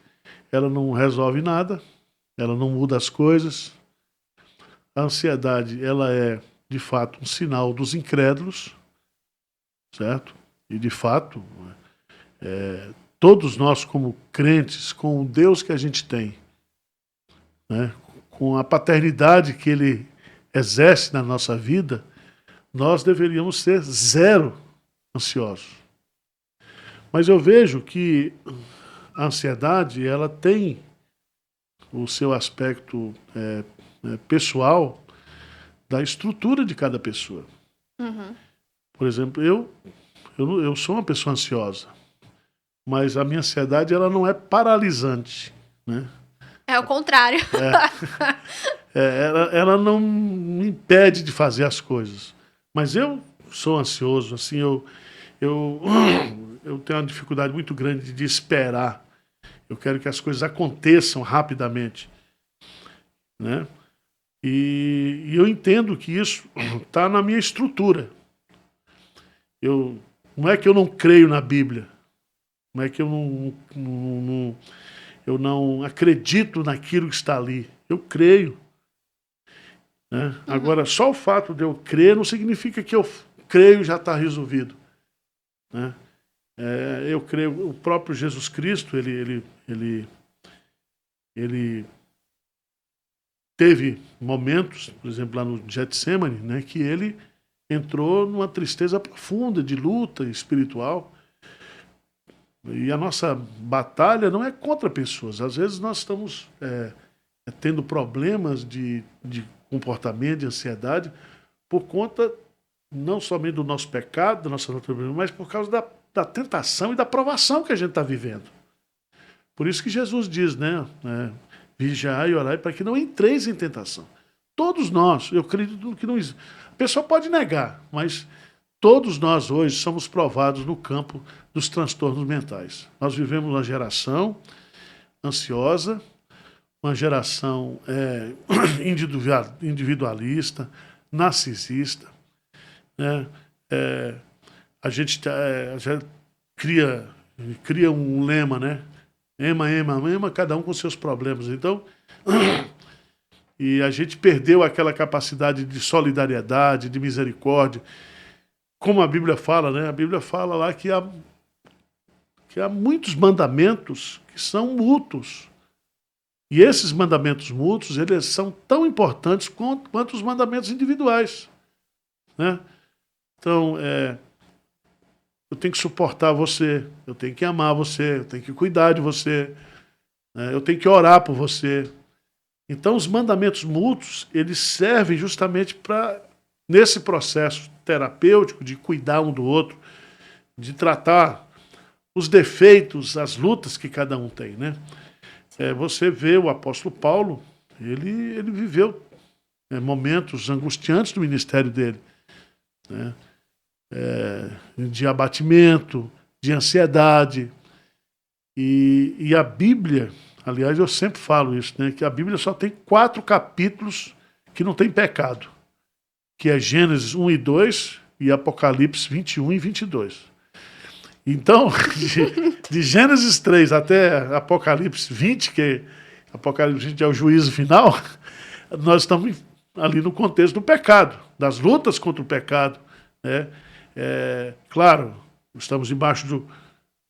ela não resolve nada, ela não muda as coisas. A ansiedade ela é, de fato, um sinal dos incrédulos, certo? E, de fato, todos nós, como crentes, com o Deus que a gente tem, né? Com a paternidade que Ele exerce na nossa vida, nós deveríamos ser zero ansiosos. Mas eu vejo que a ansiedade, ela tem o seu aspecto pessoal da estrutura de cada pessoa. Por exemplo, eu sou uma pessoa ansiosa, mas a minha ansiedade ela não é paralisante, né? É o contrário. Ela não me impede de fazer as coisas. Mas eu sou ansioso, assim, eu tenho uma dificuldade muito grande de esperar. Eu quero que as coisas aconteçam rapidamente, né? E eu entendo que isso está na minha estrutura. Não é que eu não creio na Bíblia, não é que eu não acredito naquilo que está ali. Eu creio. Né? Agora, só o fato de eu crer não significa que eu creio já está resolvido. Né? Eu creio, o próprio Jesus Cristo, ele teve momentos, por exemplo, lá no Getsemane, né, que ele entrou numa tristeza profunda, de luta espiritual. E a nossa batalha não é contra pessoas. Às vezes nós estamos tendo problemas de comportamento, de ansiedade, por conta não somente do nosso pecado, da nossa natureza, mas por causa da tentação e da provação que a gente está vivendo. Por isso que Jesus diz, né? Vigiai e orai para que não entreis em tentação. Todos nós, eu acredito que não existe. A pessoa pode negar, mas todos nós hoje somos provados no campo dos transtornos mentais. Nós vivemos uma geração ansiosa, uma geração individualista, narcisista, né? A gente já cria um lema, né? Ema, cada um com seus problemas. Então, E a gente perdeu aquela capacidade de solidariedade, de misericórdia. Como a Bíblia fala, né? A Bíblia fala lá que há muitos mandamentos que são mútuos. E esses mandamentos mútuos, eles são tão importantes quanto os mandamentos individuais, né? Então, eu tenho que suportar você, eu tenho que amar você, eu tenho que cuidar de você, né? Eu tenho que orar por você. Então, os mandamentos mútuos, eles servem justamente para, nesse processo terapêutico de cuidar um do outro, de tratar os defeitos, as lutas que cada um tem, né? Você vê o apóstolo Paulo, ele viveu momentos angustiantes do ministério dele, né? De abatimento, de ansiedade. E a Bíblia, aliás, eu sempre falo isso, né? Que a Bíblia só tem 4 capítulos que não tem pecado, que é Gênesis 1 e 2 e Apocalipse 21 e 22. Então, de Gênesis 3 até Apocalipse 20, que Apocalipse 20 é o juízo final, nós estamos ali no contexto do pecado, das lutas contra o pecado, né? Claro, estamos embaixo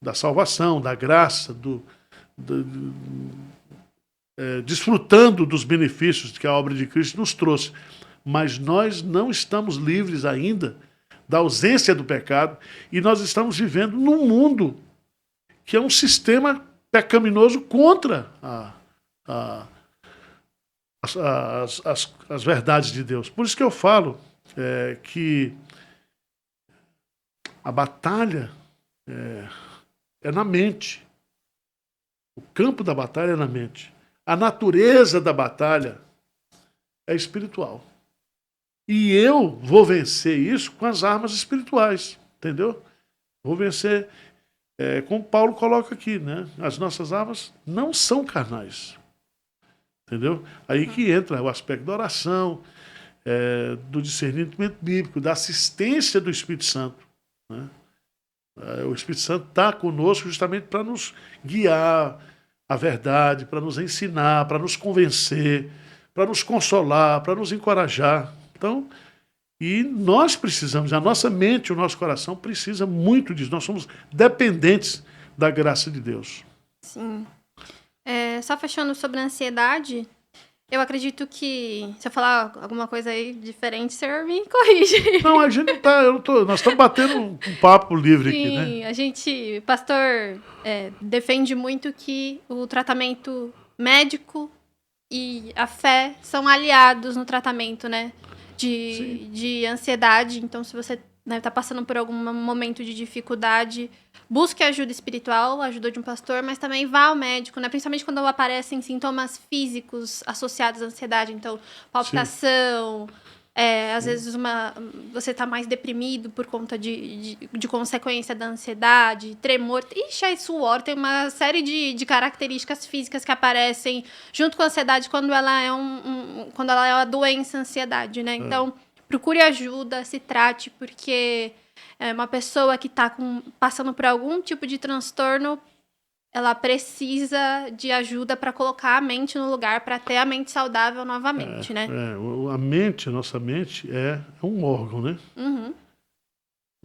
da salvação, da graça, desfrutando dos benefícios que a obra de Cristo nos trouxe. Mas nós não estamos livres ainda da ausência do pecado, e nós estamos vivendo num mundo que é um sistema pecaminoso contra as verdades de Deus. Por isso que eu falo que a batalha é na mente. O campo da batalha é na mente. A natureza da batalha é espiritual. E eu vou vencer isso com as armas espirituais, entendeu? Vou vencer, como Paulo coloca aqui, né? As nossas armas não são carnais, entendeu? Aí que entra o aspecto da oração, do discernimento bíblico, da assistência do Espírito Santo, né? O Espírito Santo está conosco justamente para nos guiar à verdade, para nos ensinar, para nos convencer, para nos consolar, para nos encorajar. Então, e nós precisamos, a nossa mente, o nosso coração precisa muito disso. Nós somos dependentes da graça de Deus. Sim. Só fechando sobre a ansiedade, eu acredito que, se eu falar alguma coisa aí diferente, o senhor me corrige. Não, a gente não tá, nós estamos batendo um papo livre aqui, né? Sim, a gente, pastor, defende muito que o tratamento médico e a fé são aliados no tratamento, né? De ansiedade. Então, se você está passando por algum momento de dificuldade, busque ajuda espiritual, ajuda de um pastor, mas também vá ao médico, né? Principalmente quando aparecem sintomas físicos associados à ansiedade. Então, palpitação, às vezes você está mais deprimido por conta de consequência da ansiedade, tremor. Ixi, aí suor, tem uma série de características físicas que aparecem junto com a ansiedade quando ela é quando ela é uma doença, ansiedade, né? Então, procure ajuda, se trate, porque uma pessoa que está passando por algum tipo de transtorno, ela precisa de ajuda para colocar a mente no lugar, para ter a mente saudável novamente, né? A nossa mente é um órgão, né? Uhum.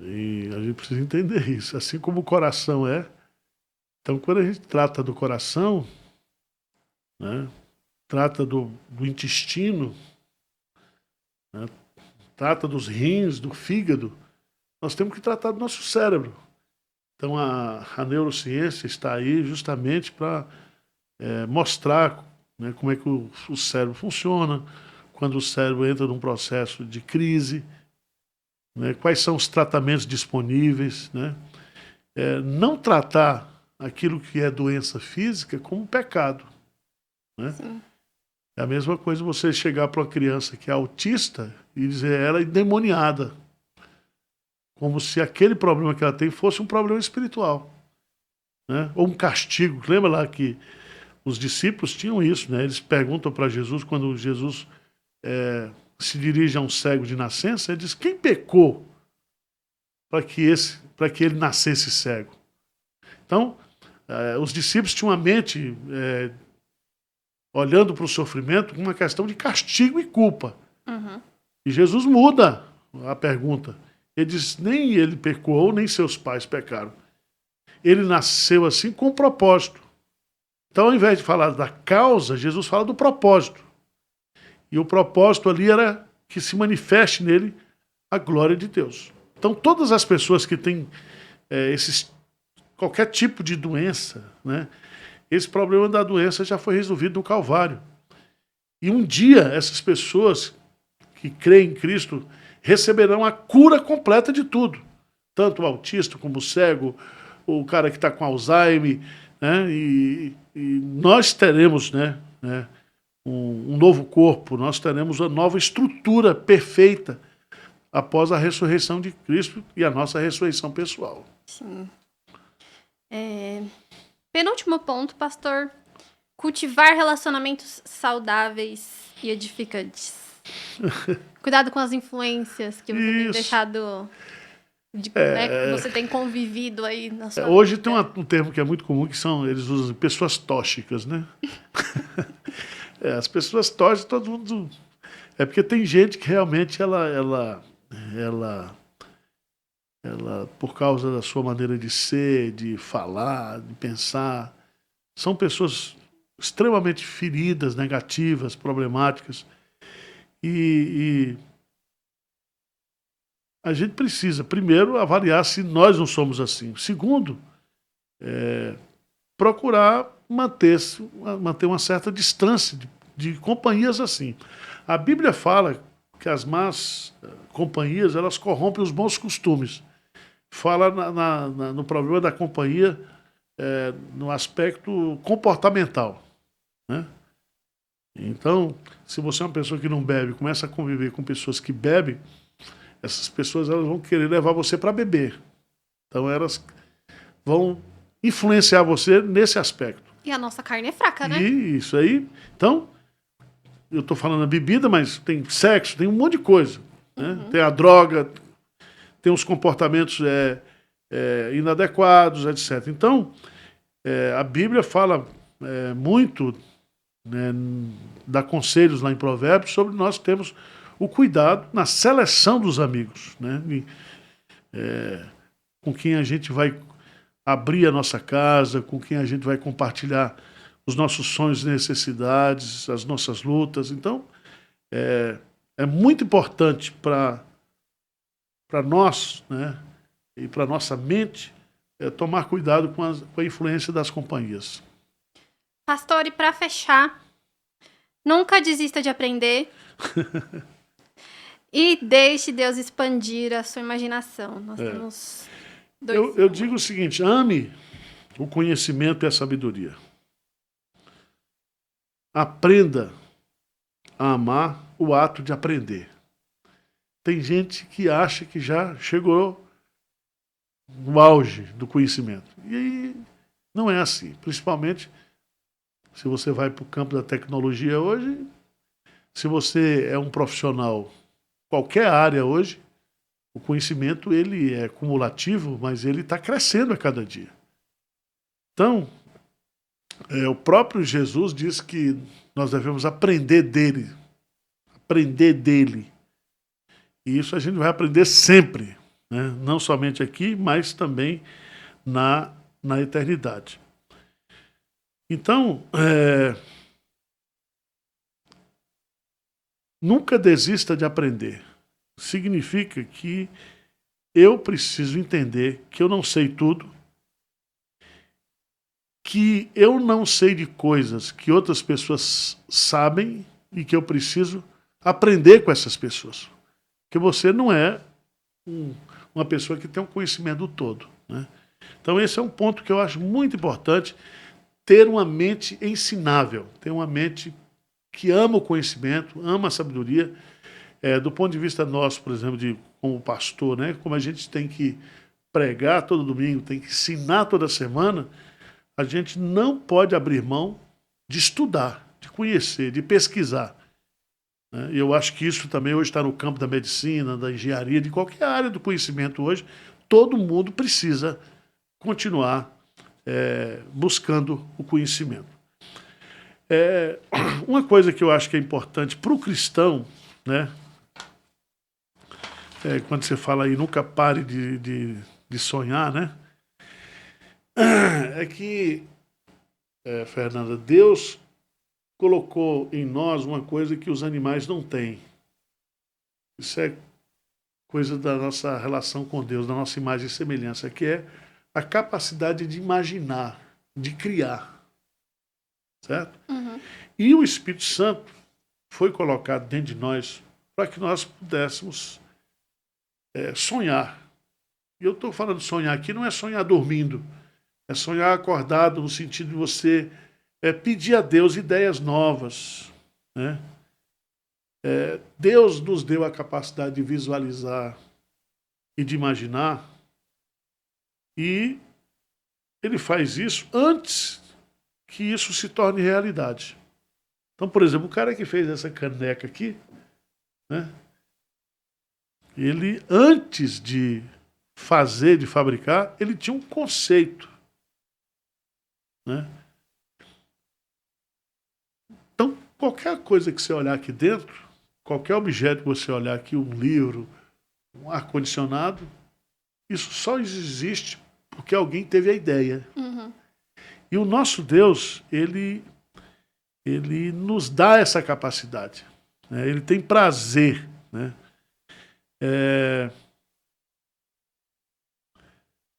E a gente precisa entender isso. Assim como o coração é. Então, quando a gente trata do coração, né, trata do intestino, né, trata dos rins, do fígado, nós temos que tratar do nosso cérebro. Então, a neurociência está aí justamente para mostrar, né, como é que o cérebro funciona, quando o cérebro entra num processo de crise, né, quais são os tratamentos disponíveis, né? Não tratar aquilo que é doença física como pecado, né? Sim. É a mesma coisa você chegar para uma criança que é autista e dizer ela é endemoniada, como se aquele problema que ela tem fosse um problema espiritual, né? Ou um castigo. Lembra lá que os discípulos tinham isso, né? Eles perguntam para Jesus, quando Jesus se dirige a um cego de nascença, ele diz: quem pecou para que ele nascesse cego? Então, os discípulos tinham uma mente olhando para o sofrimento como uma questão de castigo e culpa. E Jesus muda a pergunta. Ele diz, nem ele pecou, nem seus pais pecaram. Ele nasceu assim com um propósito. Então, ao invés de falar da causa, Jesus fala do propósito. E o propósito ali era que se manifeste nele a glória de Deus. Então, todas as pessoas que têm qualquer tipo de doença, né, esse problema da doença já foi resolvido no Calvário. E um dia, essas pessoas que creem em Cristo receberão a cura completa de tudo. Tanto o autista como o cego, o cara que está com Alzheimer, né, e nós teremos, né, um novo corpo, nós teremos uma nova estrutura perfeita após a ressurreição de Cristo e a nossa ressurreição pessoal. Sim. Penúltimo ponto, pastor. Cultivar relacionamentos saudáveis e edificantes. Cuidado com as influências que você tem deixado, né, que você tem convivido aí na sua hoje vida. Tem um termo que é muito comum, que eles usam pessoas tóxicas, né? As pessoas tóxicas, todo mundo... É porque tem gente que realmente ela, por causa da sua maneira de ser, de falar, de pensar, são pessoas extremamente feridas, negativas, problemáticas. E a gente precisa, primeiro, avaliar se nós não somos assim. Segundo, procurar manter uma certa distância de companhias assim. A Bíblia fala que as más companhias, elas corrompem os bons costumes. Fala no problema da companhia no aspecto comportamental, né? Então, se você é uma pessoa que não bebe, começa a conviver com pessoas que bebem, essas pessoas elas vão querer levar você para beber. Então, elas vão influenciar você nesse aspecto. E a nossa carne é fraca, né? Isso aí. Então, eu estou falando da bebida, mas tem sexo, tem um monte de coisa, né? Tem a droga, tem os comportamentos inadequados, etc. Então, a Bíblia fala muito, né, dá conselhos lá em Provérbios sobre nós termos o cuidado na seleção dos amigos, né? Com quem a gente vai abrir a nossa casa, com quem a gente vai compartilhar os nossos sonhos e necessidades, as nossas lutas. Então, é muito importante para nós, né, e para nossa mente, tomar cuidado com a influência das companhias. Pastor, e para fechar, nunca desista de aprender e deixe Deus expandir a sua imaginação. Nós temos eu digo o seguinte, ame o conhecimento e a sabedoria. Aprenda a amar o ato de aprender. Tem gente que acha que já chegou no auge do conhecimento. E aí não é assim. Principalmente se você vai para o campo da tecnologia hoje, se você é um profissional, qualquer área hoje, o conhecimento ele é cumulativo, mas ele está crescendo a cada dia. Então, o próprio Jesus diz que nós devemos aprender dele. Aprender dele. E isso a gente vai aprender sempre, né? Não somente aqui, mas também na eternidade. Então, nunca desista de aprender. Significa que eu preciso entender que eu não sei tudo, que eu não sei de coisas que outras pessoas sabem e que eu preciso aprender com essas pessoas. Porque você não é uma pessoa que tem um conhecimento todo, né? Então esse é um ponto que eu acho muito importante, ter uma mente ensinável, ter uma mente que ama o conhecimento, ama a sabedoria. Do ponto de vista nosso, por exemplo, como pastor, né? Como a gente tem que pregar todo domingo, tem que ensinar toda semana, a gente não pode abrir mão de estudar, de conhecer, de pesquisar. E eu acho que isso também hoje está no campo da medicina, da engenharia, de qualquer área do conhecimento hoje. Todo mundo precisa continuar buscando o conhecimento. Uma coisa que eu acho que é importante para o cristão, né? Quando você fala aí, nunca pare de sonhar, né? É que, Fernanda, Deus colocou em nós uma coisa que os animais não têm. Isso é coisa da nossa relação com Deus, da nossa imagem e semelhança, que é a capacidade de imaginar, de criar, certo? Uhum. E o Espírito Santo foi colocado dentro de nós para que nós pudéssemos sonhar. E eu estou falando sonhar aqui, não é sonhar dormindo, é sonhar acordado no sentido de você pedir a Deus ideias novas, né? Deus nos deu a capacidade de visualizar e de imaginar, e Ele faz isso antes que isso se torne realidade. Então, por exemplo, o cara que fez essa caneca aqui, né? Ele, antes de fazer, de fabricar, ele tinha um conceito, né? Então, qualquer coisa que você olhar aqui dentro, qualquer objeto que você olhar aqui, um livro, um ar-condicionado, isso só existe porque alguém teve a ideia. Uhum. E o nosso Deus, ele nos dá essa capacidade, né? Ele tem prazer, né?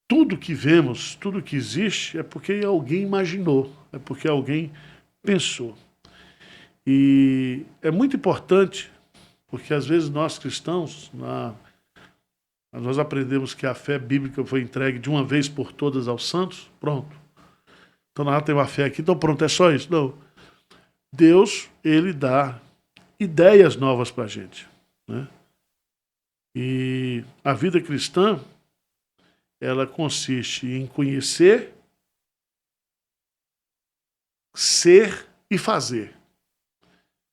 Tudo que vemos, tudo que existe, é porque alguém imaginou, é porque alguém pensou. E é muito importante, porque às vezes nós cristãos, nós aprendemos que a fé bíblica foi entregue de uma vez por todas aos santos, pronto. Então nós temos a fé aqui, então pronto, é só isso. Não. Deus, ele dá ideias novas para a gente, né? E a vida cristã, ela consiste em conhecer, ser e fazer.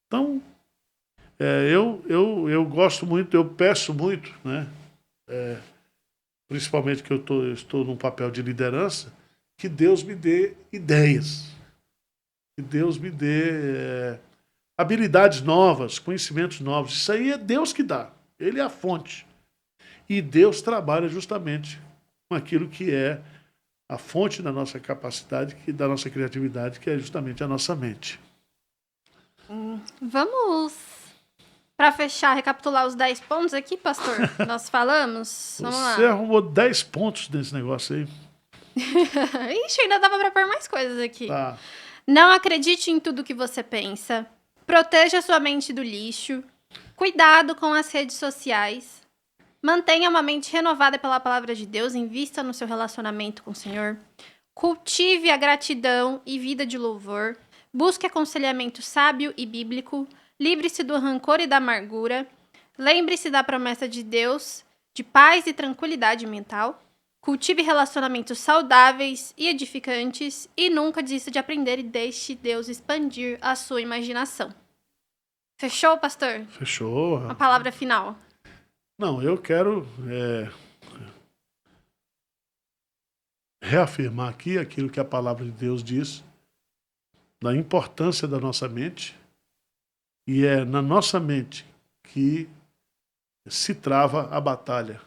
Então, eu gosto muito, eu peço muito, né? Principalmente que eu estou num papel de liderança, que Deus me dê ideias, que Deus me dê habilidades novas, conhecimentos novos. Isso aí é Deus que dá, Ele é a fonte. E Deus trabalha justamente com aquilo que é a fonte da nossa capacidade, da nossa criatividade, que é justamente a nossa mente. Vamos, para fechar, recapitular os 10 pontos aqui, pastor? Nós falamos? Vamos Você lá. arrumou 10 pontos desse negócio aí. Ixi, ainda dava para pôr mais coisas aqui. Tá. Não acredite em tudo que você pensa. Proteja sua mente do lixo. Cuidado com as redes sociais. Mantenha uma mente renovada pela palavra de Deus. Invista no seu relacionamento com o Senhor. Cultive a gratidão e vida de louvor. Busque aconselhamento sábio e bíblico. Livre-se do rancor e da amargura. Lembre-se da promessa de Deus de paz e tranquilidade mental. Cultive relacionamentos saudáveis e edificantes e nunca desista de aprender e deixe Deus expandir a sua imaginação. Fechou, pastor? Fechou. Uma palavra final. Não, eu quero reafirmar aqui aquilo que a palavra de Deus diz, da importância da nossa mente, e é na nossa mente que se trava a batalha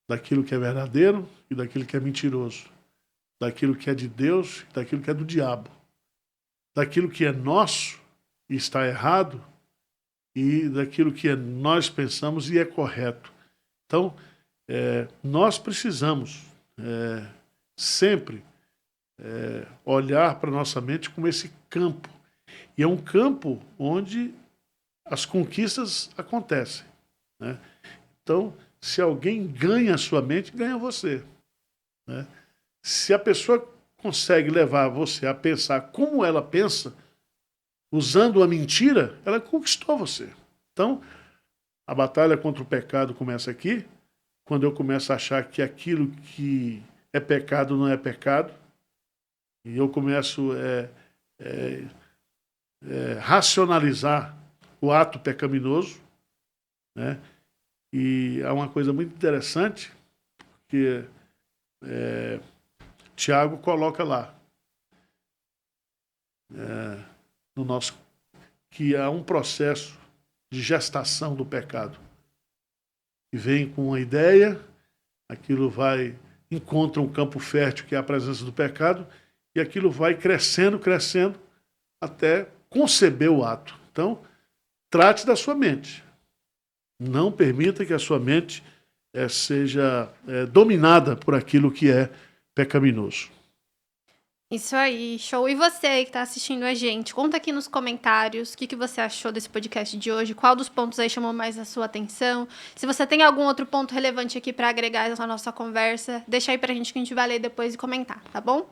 daquilo que é verdadeiro e daquilo que é mentiroso, daquilo que é de Deus e daquilo que é do diabo, daquilo que é nosso e está errado e daquilo que nós pensamos e é correto. Então, nós precisamos sempre olhar para a nossa mente como esse campo. E é um campo onde as conquistas acontecem, né? Então, se alguém ganha a sua mente, ganha você, né? Se a pessoa consegue levar você a pensar como ela pensa, usando a mentira, ela conquistou você. Então, a batalha contra o pecado começa aqui, quando eu começo a achar que aquilo que é pecado não é pecado, e eu começo racionalizar o ato pecaminoso, né? E há uma coisa muito interessante que Tiago coloca lá. que há um processo de gestação do pecado. Que vem com uma ideia, aquilo encontra um campo fértil que é a presença do pecado, e aquilo vai crescendo, crescendo, até conceber o ato. Então, trate da sua mente. Não permita que a sua mente seja dominada por aquilo que é pecaminoso. Isso aí, show. E você aí que está assistindo a gente, conta aqui nos comentários o que você achou desse podcast de hoje, qual dos pontos aí chamou mais a sua atenção. Se você tem algum outro ponto relevante aqui para agregar na nossa conversa, deixa aí pra gente que a gente vai ler depois e comentar, tá bom?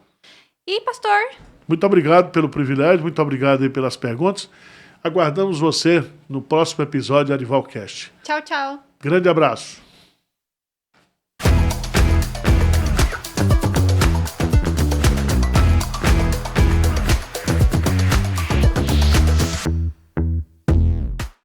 E, pastor? Muito obrigado pelo privilégio, muito obrigado aí pelas perguntas. Aguardamos você no próximo episódio do Arivalcast. Tchau, tchau. Grande abraço.